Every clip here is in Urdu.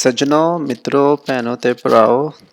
ਸੱਜਣੋ ਮਿੱਤਰੋ ਭੈਣੋ ਤੇ ਭਰਾਓ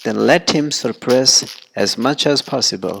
then let him suppress as much as possible।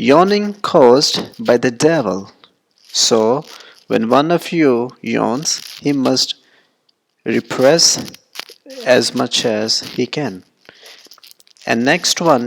yawning caused by the devil, so when one of you yawns he must repress as much as he can। And next one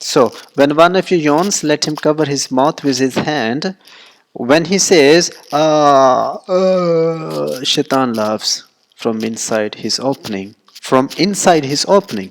so when one of you yawns, let him cover his mouth with his hand. When he says shaitan laughs from inside his opening, from inside his opening,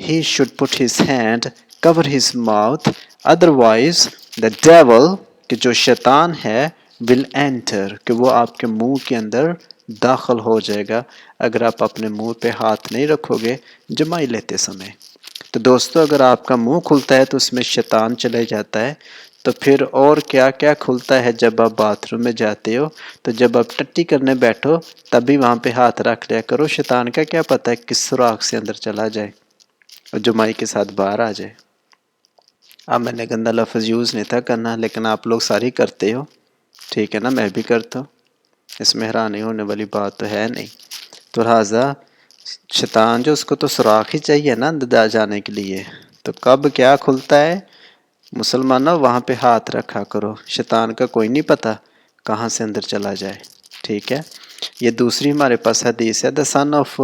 he should put his hand cover his mouth, otherwise the devil کہ جو شیطان ہے will enter کہ وہ آپ کے منہ کے اندر داخل ہو جائے گا اگر آپ اپنے منہ پہ ہاتھ نہیں رکھو گے جمائی لیتے سمے۔ تو دوستو اگر آپ کا منہ کھلتا ہے تو اس میں شیطان چلے جاتا ہے، تو پھر اور کیا کیا کھلتا ہے جب آپ باتھ روم میں جاتے ہو، تو جب آپ ٹٹی کرنے بیٹھو تبھی وہاں پہ ہاتھ رکھ لیا کرو، شیطان کا کیا پتہ ہے کس سوراخ سے اندر چلا جائے اور جمائی کے ساتھ باہر آ جائے۔ اب میں نے گندا لفظ یوز نہیں تھا کرنا، لیکن آپ لوگ ساری کرتے ہو، ٹھیک ہے نا، میں بھی کرتا ہوں، اس میں حیرانی ہونے والی بات تو ہے نہیں۔ تو لہٰذا شیطان جو اس کو تو سوراخ ہی چاہیے نا اندر جانے کے لیے، تو کب کیا کھلتا ہے مسلمانوں وہاں پہ ہاتھ رکھا کرو، شیطان کا کوئی نہیں پتہ کہاں سے اندر چلا جائے، ٹھیک ہے۔ یہ دوسری ہمارے پاس حدیث ہے، the son of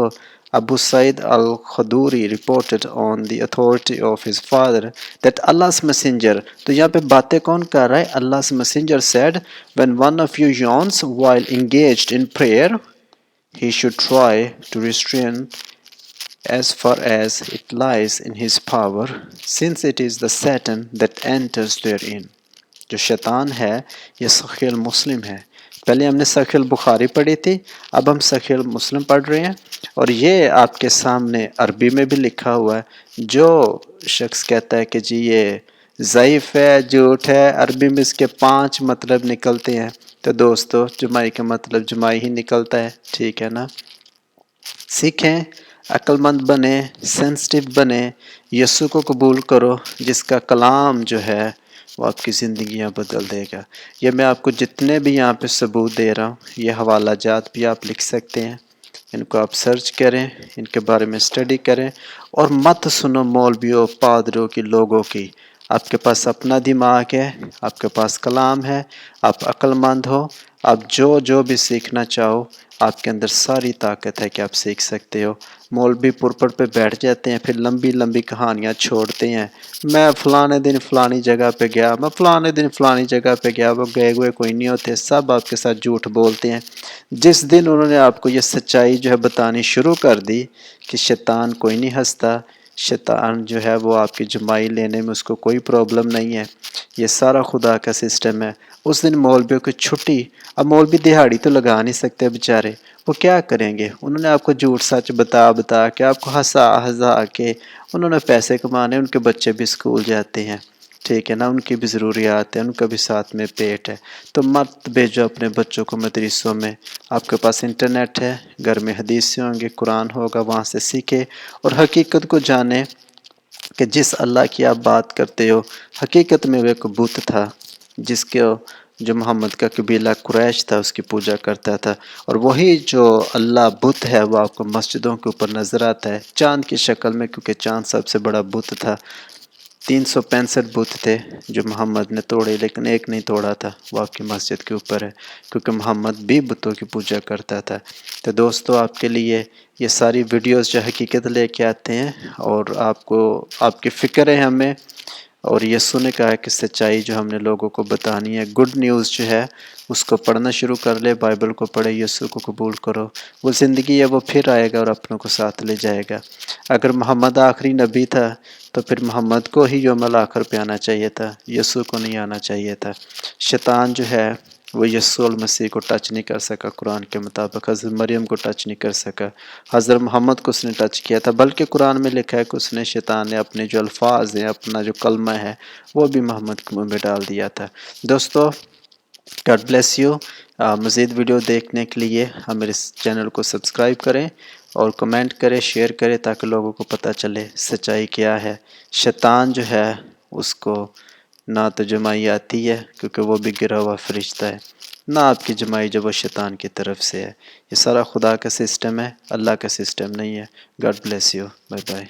Abu Sa'id al-Khudri reported on the authority of his father that Allah's messenger، تو یہاں پہ باتیں کون کر رہا ہے؟ Allah's messenger said when one of you yawns while engaged in prayer he should try to restrain as far as it lies in his power since it is the Satan that enters therein۔ جو شیطان ہے یہ صحیح مسلم ہے، پہلے ہم نے صحیح البخاری پڑھی تھی، اب ہم صحیح مسلم پڑھ رہے ہیں، اور یہ آپ کے سامنے عربی میں بھی لکھا ہوا ہے۔ جو شخص کہتا ہے کہ جی یہ ضعیف ہے، جھوٹ ہے، عربی میں اس کے 5 مطلب نکلتے ہیں، تو دوستو جمائی کا مطلب جمائی ہی نکلتا ہے، ٹھیک ہے نا۔ سیکھیں، عقل مند بنیں، سینسٹیو بنیں، یسوع کو قبول کرو جس کا کلام جو ہے وہ آپ کی زندگیاں بدل دے گا۔ یہ میں آپ کو جتنے بھی یہاں پہ ثبوت دے رہا ہوں یہ حوالہ جات بھی آپ لکھ سکتے ہیں، ان کو آپ سرچ کریں، ان کے بارے میں اسٹڈی کریں، اور مت سنو مولویوں پادریوں کی، لوگوں کی۔ آپ کے پاس اپنا دماغ ہے، آپ کے پاس کلام ہے، آپ عقل مند ہو، آپ جو بھی سیکھنا چاہو آپ کے اندر ساری طاقت ہے کہ آپ سیکھ سکتے ہو۔ مولوی پرپٹ پہ بیٹھ جاتے ہیں، پھر لمبی لمبی کہانیاں چھوڑتے ہیں، میں فلانے دن فلانی جگہ پہ گیا، میں فلانے دن فلانی جگہ پہ گیا، وہ گئے ہوئے کوئی نہیں ہوتے، سب آپ کے ساتھ جھوٹ بولتے ہیں۔ جس دن انہوں نے آپ کو یہ سچائی جو ہے بتانی شروع کر دی کہ شیطان کوئی نہیں ہنستا، شیطان جو ہے وہ آپ کی جمائی لینے میں اس کو کوئی پرابلم نہیں ہے، یہ سارا خدا کا سسٹم ہے، اس دن مولویوں کی چھٹی۔ اب مولوی دہاڑی تو لگا نہیں سکتے بیچارے، وہ کیا کریں گے؟ انہوں نے آپ کو جھوٹ سچ بتا کے، آپ کو ہنسا کے، انہوں نے پیسے کمانے، ان کے بچے بھی اسکول جاتے ہیں، ٹھیک ہے نا، ان کی بھی ضروریات ہیں، ان کا بھی ساتھ میں پیٹ ہے، تو مت بھیجو اپنے بچوں کو مدرسوں میں۔ آپ کے پاس انٹرنیٹ ہے، گھر میں حدیثیں ہوں گے، قرآن ہوگا، وہاں سے سیکھے اور حقیقت کو جانے کہ جس اللہ کی آپ بات کرتے ہو حقیقت میں وہ ایک بت تھا جس کے جو محمد کا قبیلہ قریش تھا اس کی پوجا کرتا تھا، اور وہی جو اللہ بت ہے وہ آپ کو مسجدوں کے اوپر نظر آتا ہے چاند کی شکل میں، کیونکہ چاند سب سے بڑا بت تھا۔ 365 بت تھے جو محمد نے توڑے، لیکن ایک نہیں توڑا تھا، وہ آپ کی مسجد کے اوپر ہے، کیونکہ محمد بھی بتوں کی پوجا کرتا تھا۔ تو دوستو آپ کے لیے یہ ساری ویڈیوز جو حقیقت لے کے آتے ہیں، اور آپ کی فکر ہے ہمیں، اور یسوع نے کہا کہ سچائی جو ہم نے لوگوں کو بتانی ہے، گڈ نیوز جو ہے اس کو پڑھنا شروع کر لے، بائبل کو پڑھے، یسوع کو قبول کرو، وہ زندگی ہے وہ پھر آئے گا اور اپنوں کو ساتھ لے جائے گا۔ اگر محمد آخری نبی تھا تو پھر محمد کو ہی یوم الآخر پہ آنا چاہیے تھا، یسوع کو نہیں آنا چاہیے تھا۔ شیطان جو ہے وہ یسوع المسیح کو ٹچ نہیں کر سکا، قرآن کے مطابق حضرت مریم کو ٹچ نہیں کر سکا، حضرت محمد کو اس نے ٹچ کیا تھا، بلکہ قرآن میں لکھا ہے کہ اس نے، شیطان نے اپنے جو الفاظ ہیں، اپنا جو کلمہ ہے وہ بھی محمد کے منہ میں ڈال دیا تھا۔ دوستو گاڈ بلیس یو۔ مزید ویڈیو دیکھنے کے لیے ہمارے اس چینل کو سبسکرائب کریں اور کمنٹ کریں، شیئر کریں، تاکہ لوگوں کو پتہ چلے سچائی کیا ہے۔ شیطان جو ہے اس کو نہ تو جمائی آتی ہے کیونکہ وہ بھی گرا ہوا فرشتہ ہے، نہ آپ کی جمائی جب وہ شیطان کی طرف سے ہے۔ یہ سارا خدا کا سسٹم ہے، اللہ کا سسٹم نہیں ہے۔ God bless you, bye bye.